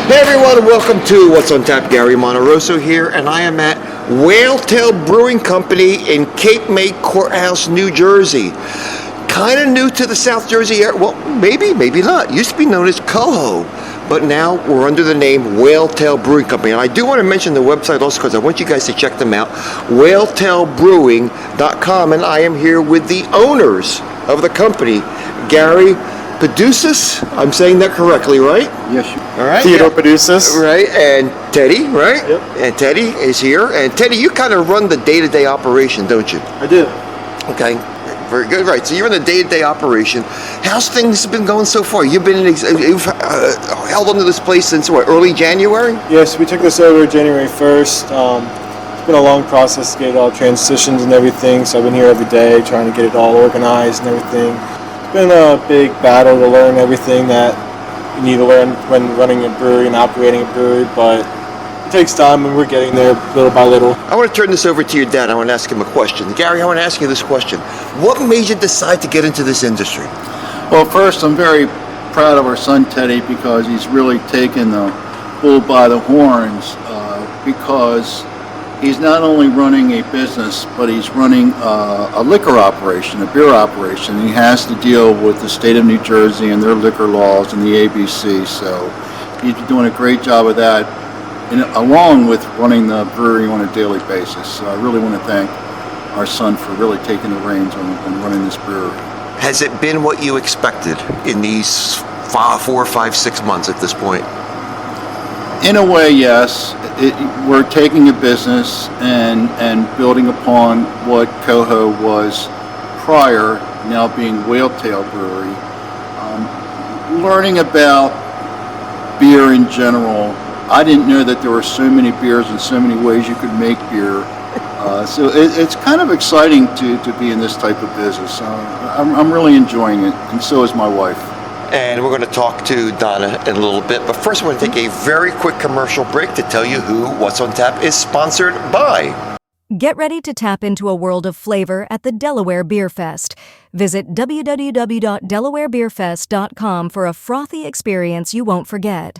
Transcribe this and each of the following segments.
Hey everyone, welcome to What's on Tap. Gary Monterosso here, and I am at Whale Tale Brewing Company in Cape May Courthouse, New Jersey. Kind of new to the South Jersey area. Well, maybe not. Used to be known as CoHo, but now we're under the name Whale Tale Brewing Company. And I do want to mention the website also because I want you guys to check them out, whaletalebrewing.com. And I am here with the owners of the company, Gary Padussis. I'm saying that correctly, right? Yes. All right. Theodore Padussis. Right, and Teddy, right? Yep. And Teddy is here. And Teddy, you kind of run the day-to-day operation, don't you? I do. Okay. Very good. Right. So you're in the day-to-day operation. How's things been going so far? You've been you've held onto this place since what? Early January? Yes, we took this over January 1st. It's been a long process to get it all transitioned and everything. So I've been here every day trying to get it all organized and everything. It's been a big battle to learn everything that you need to learn when running a brewery and operating a brewery, but it takes time and we're getting there little by little. I want to turn this over to your dad. I want to ask him a question. Gary, I want to ask you this question. What made you decide to get into this industry? Well, first, I'm very proud of our son Teddy because he's really taken the bull by the horns because he's not only running a business, but he's running a liquor operation, a beer operation. He has to deal with the state of New Jersey and their liquor laws and the ABC, so he's doing a great job of that, and along with running the brewery on a daily basis. So I really want to thank our son for really taking the reins on running this brewery. Has it been what you expected in these 4, 5, 6 months at this point? In a way, yes. We're taking a business and building upon what CoHo was prior, now being Whale Tale Brewery. Learning about beer in general. I didn't know that there were so many beers and so many ways you could make beer. So it's kind of exciting to be in this type of business. I'm really enjoying it, and so is my wife. And we're going to talk to Donna in a little bit. But first, we're going to take a very quick commercial break to tell you who What's on Tap is sponsored by. Get ready to tap into a world of flavor at the Delaware Beer Fest. Visit www.delawarebeerfest.com for a frothy experience you won't forget.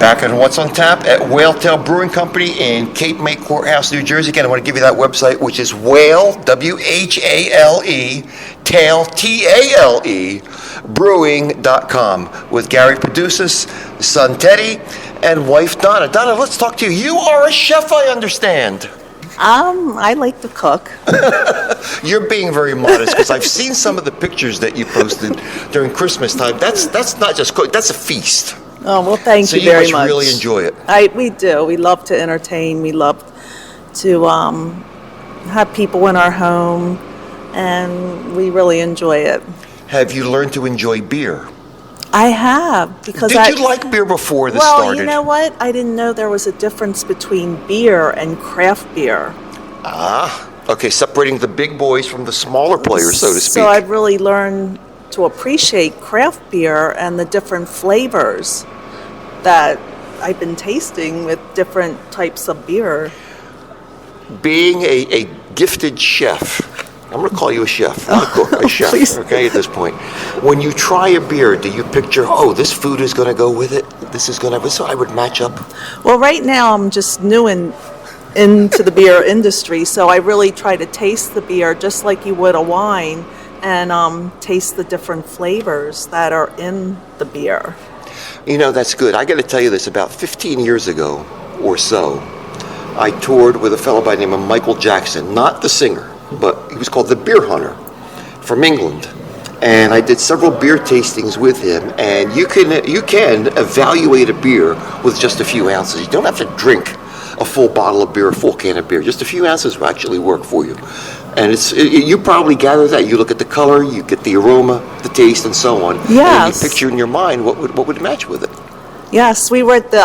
Back on What's on Tap at Whale Tale Brewing Company in Cape May Courthouse, New Jersey. Again, I want to give you that website, which is Whale, W-H-A-L-E, Tale, T-A-L-E, brewing.com with Gary Padussis, son Teddy, and wife Donna. Donna, let's talk to you. You are a chef, I understand. I like to cook. You're being very modest because I've seen some of the pictures that you posted during Christmas time. That's not just cook, that's a feast. Oh, well, thank you very much. So you must really enjoy it. We do. We love to entertain. We love to have people in our home, and we really enjoy it. Have you learned to enjoy beer? I have. Because Did you like beer before this started? Well, you know what? I didn't know there was a difference between beer and craft beer. Ah, okay, separating the big boys from the smaller players, so to speak. So I've really learned to appreciate craft beer and the different flavors that I've been tasting with different types of beer. Being a gifted chef, I'm going to call you a chef, not a cook, a chef, Please. okay, at this point. When you try a beer, do you picture, this food is going to go with it? This is going to, so I would match up? Well, right now I'm just new into the beer industry, so I really try to taste the beer just like you would a wine and taste the different flavors that are in the beer. You know, that's good. I got to tell you this, about 15 years ago or so, I toured with a fellow by the name of Michael Jackson, not the singer, but he was called the Beer Hunter from England. And I did several beer tastings with him, and you can evaluate a beer with just a few ounces. You don't have to drink a full bottle of beer, a full can of beer. Just a few ounces will actually work for you. And you probably gather that. You look at the color, you get the aroma, the taste, and so on. Yes. And you picture in your mind what would match with it. Yes, we were at the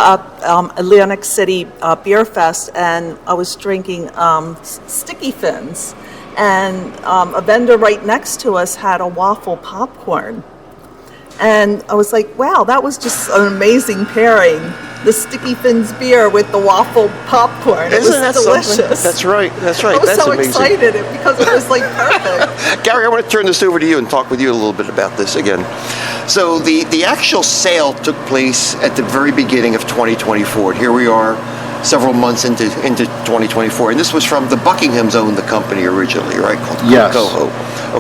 Atlantic City Beer Fest, and I was drinking Sticky Fins. And a vendor right next to us had a waffle popcorn. And I was like, wow, that was just an amazing pairing. the Sticky Fins beer with the waffle popcorn. It was Isn't that delicious. something? That's right. That's right. I was That's so amazing. excited because it was like perfect. Gary, I want to turn this over to you and talk with you a little bit about this again. So the actual sale took place at the very beginning of 2024. Here we are, several months into 2024, and this was from the Buckinghams owned the company originally, right? Called Yes. CoHo.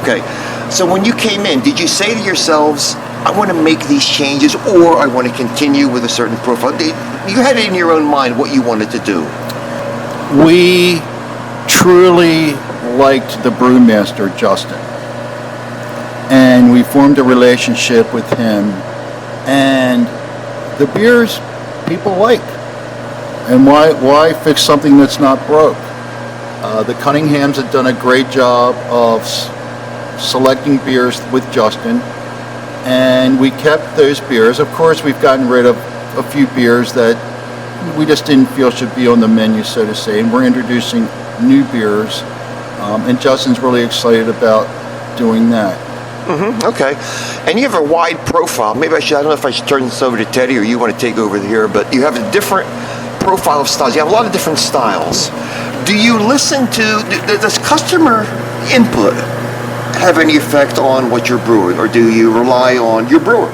Okay. So when you came in, did you say to yourselves, I want to make these changes, or I want to continue with a certain profile? You had it in your own mind what you wanted to do. We truly liked the brewmaster, Justin. And we formed a relationship with him. And the beers people like. And why fix something that's not broke? The Cunninghams had done a great job of selecting beers with Justin. And we kept those beers. Of course, we've gotten rid of a few beers that we just didn't feel should be on the menu, so to say. And we're introducing new beers. And Justin's really excited about doing that. Okay. And you have a wide profile. Maybe I don't know if I should turn this over to Teddy or you want to take over here, but you have a different profile of styles. You have a lot of different styles. Do you listen to, does customer input have any effect on what you're brewing, or do you rely on your brewer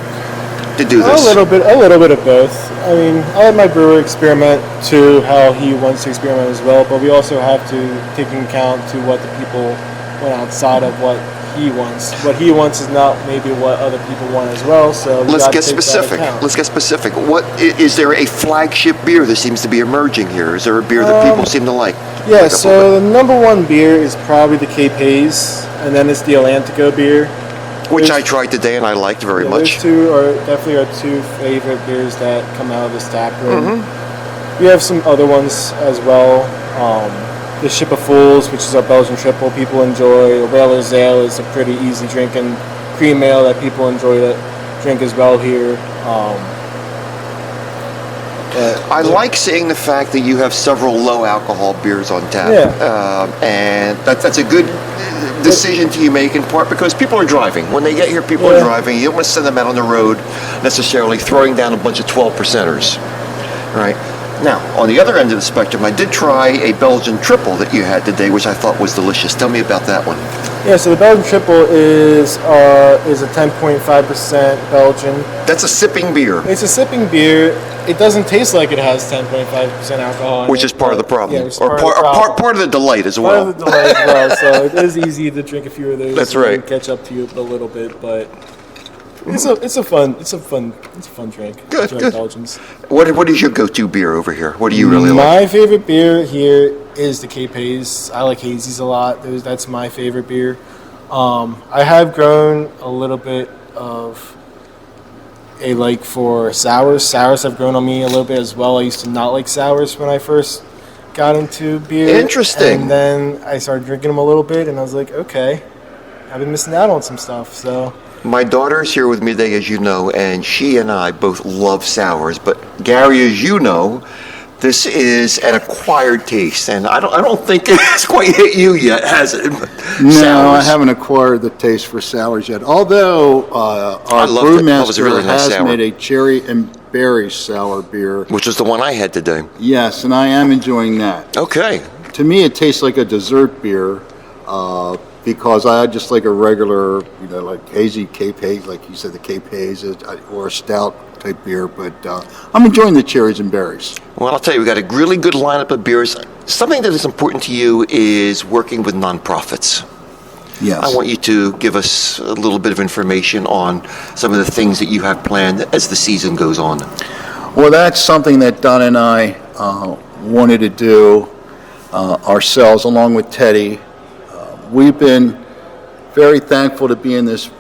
to do this? A little bit of both. I mean, I let my brewer experiment to how he wants to experiment as well, but we also have to take into account to what the people want outside of what he wants. What he wants is not maybe what other people want as well, so Let's get specific. What is there a flagship beer that seems to be emerging here? Is there a beer that people seem to like? Yeah, so the number one beer is probably the Cape Haze, and then it's the Atlantico beer. Which I tried today and I liked very much. Those two are definitely our two favorite beers that come out of this tap room. We have some other ones as well. The Ship of Fools, which is our Belgian triple, people enjoy. The Whaler's Ale is a pretty easy drinking cream ale that people enjoy to drink as well here. I like seeing the fact that you have several low alcohol beers on tap. And that's a good decision to you make in part because people are driving. When they get here, people are driving. You don't want to send them out on the road necessarily throwing down a bunch of 12 percenters, right? Now, on the other end of the spectrum, I did try a Belgian triple that you had today, which I thought was delicious. Tell me about that one. Yeah, so the Belgian triple is a 10.5% Belgian. That's a sipping beer. It's a sipping beer. It doesn't taste like it has 10.5% alcohol in Which it, is part of the problem. Yeah, or part of the delight as well. Part of the delight as well. So it is easy to drink a few of those. That's right. And catch up to you a little bit, but it's a fun drink. Good. Belgians. What is your go-to beer over here? What do you really like? My favorite beer here is the Cape Haze. I like hazies a lot. That's my favorite beer. I have grown a little bit of a like for sours. Sours have grown on me a little bit as well. I used to not like sours when I first got into beer. Interesting. And then I started drinking them a little bit, and I was like, okay, I've been missing out on some stuff. So my daughter's here with me today, as you know, and she and I both love sours. But Gary, as you know, this is an acquired taste, and I don't think it's quite hit you yet, has it? No, Sours. I haven't acquired the taste for sours yet. Although our brewmaster really nice has sour. made a cherry and berry sour beer. Which is the one I had today. Yes, and I am enjoying that. Okay. To me, it tastes like a dessert beer because I just like a regular, like hazy Cape Haze, like you said, the Cape Haze, or a stout type beer. But I'm enjoying the cherries and berries. Well, I'll tell you, we've got a really good lineup of beers. Something that is important to you is working with nonprofits. Yes. I want you to give us a little bit of information on some of the things that you have planned as the season goes on. Well, that's something that Don and I wanted to do ourselves, along with Teddy. We've been very thankful to be in this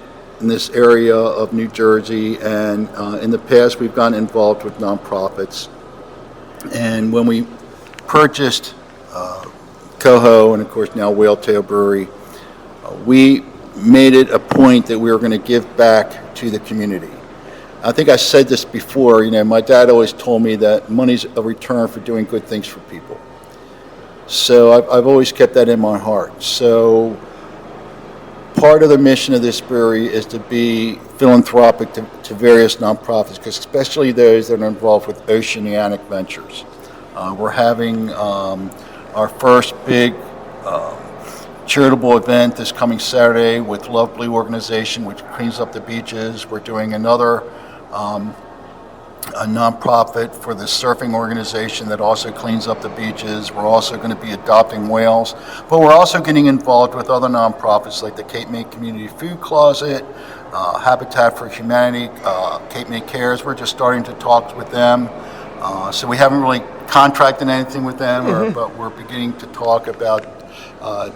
area of New Jersey, and in the past we've gotten involved with nonprofits. And when we purchased CoHo, and of course now Whale Tale Brewing, we made it a point that we were going to give back to the community. I think I said this before, my dad always told me that money's a return for doing good things for people. So I've always kept that in my heart. So part of the mission of this brewery is to be philanthropic to various nonprofits, because especially those that are involved with oceanic ventures. We're having our first big charitable event this coming Saturday with Love Blue organization, which cleans up the beaches. We're doing another a nonprofit for the surfing organization that also cleans up the beaches. We're also going to be adopting whales, but we're also getting involved with other nonprofits like the Cape May Community Food Closet, Habitat for Humanity, Cape May Cares. We're just starting to talk with them. So we haven't really contracted anything with them, but we're beginning to talk about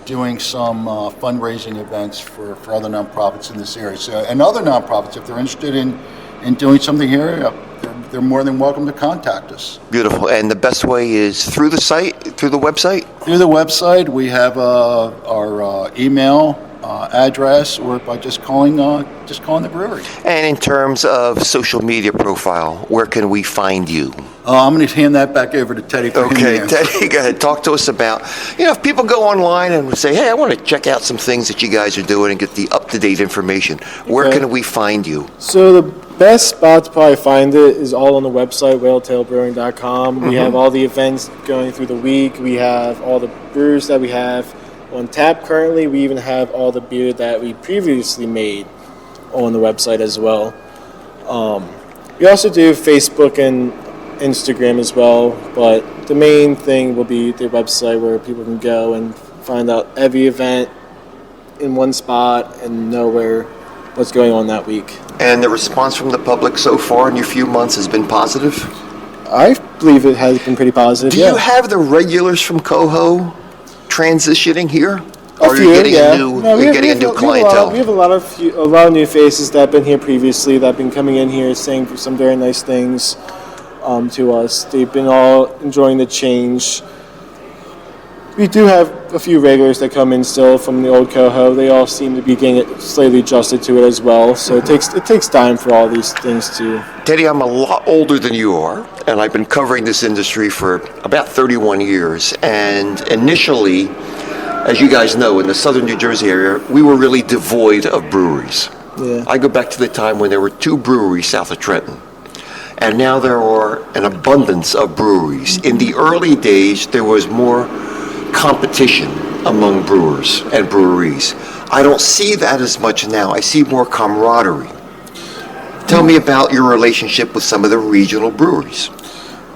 doing some fundraising events for other nonprofits in this area. So, and other nonprofits, if they're interested in doing something here, they're more than welcome to contact us. Beautiful. And the best way is through the site, through the website? Through the website, we have our email address, or by just calling the brewery. And in terms of social media profile, where can we find you? I'm going to hand that back over to Teddy for him to Okay, answer. Teddy, go ahead. Talk to us about, if people go online and say, hey, I want to check out some things that you guys are doing and get the up-to-date information, where Okay. can we find you? So the best spot to probably find it is all on the website, whaletalebrewing.com. We have all the events going through the week. We have all the brews that we have on tap currently. We even have all the beer that we previously made on the website as well. We also do Facebook and Instagram as well, but the main thing will be the website where people can go and find out every event in one spot and know what's going on that week. And the response from the public so far in your few months has been positive? I believe it has been pretty positive. Do you have the regulars from CoHo transitioning here? Or are few, you getting yeah. a new, No, you're getting a new clientele? We have a lot of new faces that have been here previously that have been coming in here saying some very nice things to us. They've been all enjoying the change. We do have a few regulars that come in still from the old CoHo. They all seem to be getting it slightly adjusted to it as well. So it takes time for all these things to. Teddy, I'm a lot older than you are, and I've been covering this industry for about 31 years. And initially, as you guys know, in the southern New Jersey area, we were really devoid of breweries. Yeah. I go back to the time when there were 2 breweries south of Trenton. And now there are an abundance of breweries. In the early days, there was more competition among brewers and breweries. I don't see that as much now. I see more camaraderie. Tell me about your relationship with some of the regional breweries.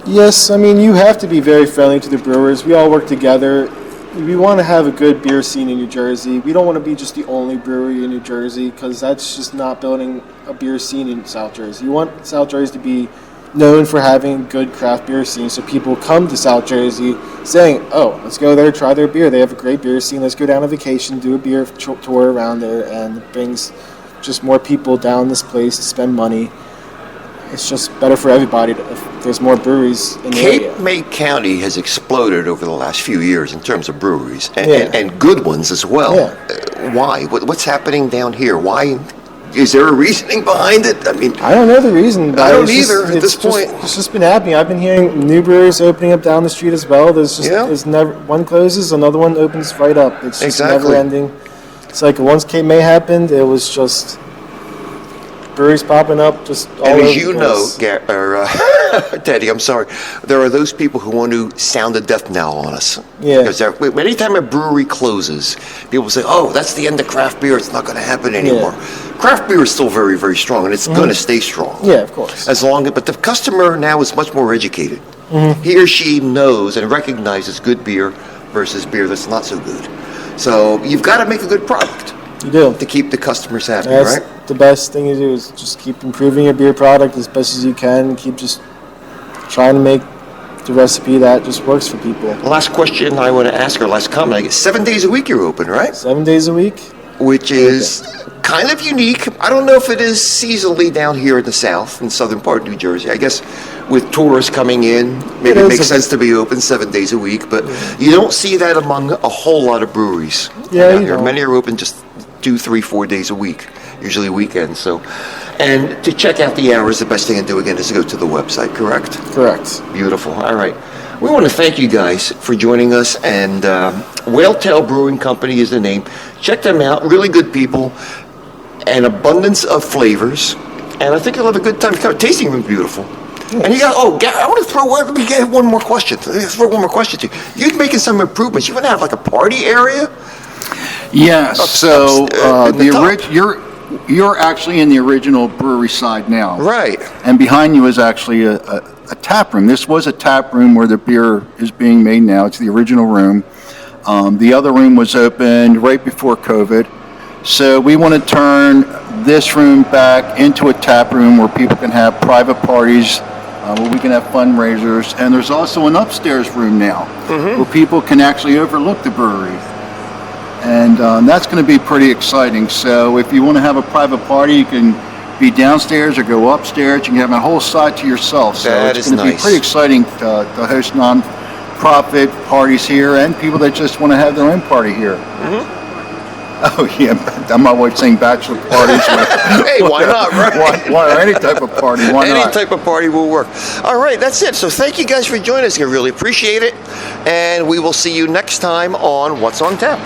Yes, I mean, you have to be very friendly to the brewers. We all work together. We want to have a good beer scene in New Jersey. We don't want to be just the only brewery in New Jersey, because that's just not building a beer scene in South Jersey. You want South Jersey to be known for having a good craft beer scene, so people come to South Jersey saying, oh, let's go there, try their beer. They have a great beer scene. Let's go down on vacation, do a beer tour around there, and it brings just more people down this place to spend money. It's just better for everybody if there's more breweries in the area. Cape May County has exploded over the last few years in terms of breweries, and, Yeah. and good ones as well. Yeah. Why? What's happening down here? Why? Is there a reasoning behind it? I mean, I don't know the reason. But I don't it's just- either at this it's just- point. It's just been happening. I've been hearing new breweries opening up down the street as well. There's never one closes, another one opens right up. It's just Exactly. never ending. It's like once Cape May happened, it was just breweries popping up just all and over as you the know, place. Teddy, I'm sorry, there are those people who want to sound the death knell on us. Yeah. Because anytime a brewery closes, people say, oh, that's the end of craft beer. It's not going to happen anymore. Craft beer is still very, very strong, and it's going to stay strong. Yeah, of course. But the customer now is much more educated. He or she knows and recognizes good beer versus beer that's not so good. So you've got to make a good product You do. to keep the customers happy, That's right? the best thing to do is just keep improving your beer product as best as you can. Keep just trying to make the recipe that just works for people. Last question I want to ask, or last comment, I guess 7 days a week you're open, right? 7 days a week. Which is kind of unique. I don't know if it is seasonally down here in the south, in southern part of New Jersey. I guess with tourists coming in, maybe it makes sense to be open 7 days a week, but you don't see that among a whole lot of breweries Yeah, down you here. don't. Many are open just 2, 3, 4 days a week, usually weekends. So, and to check out the hours, the best thing to do again is to go to the website, correct? Correct. Beautiful. All right. We want to thank you guys for joining us, and Whale Tale Brewing Company is the name. Check them out. Really good people, an abundance of flavors, and I think you'll have a good time. The tasting room's beautiful. And you got, I want to let me get one more question. Let's throw one more question to you. You're making some improvements. You're going to have like a party area? Yes. You're actually in the original brewery side now. Right. And behind you is actually a tap room. This was a tap room where the beer is being made now. It's the original room. The other room was opened right before COVID. So we want to turn this room back into a tap room where people can have private parties, where we can have fundraisers. And there's also an upstairs room now where people can actually overlook the brewery. And that's going to be pretty exciting. So if you want to have a private party, you can be downstairs or go upstairs. You can have a whole side to yourself. So it's going to be pretty exciting to host non-profit parties here and people that just want to have their own party here. Oh, yeah. My wife's saying bachelor parties. Hey, why not, right? Why any type of party, why not? Any type of party will work. All right, that's it. So thank you guys for joining us. I really appreciate it. And we will see you next time on What's on Tap.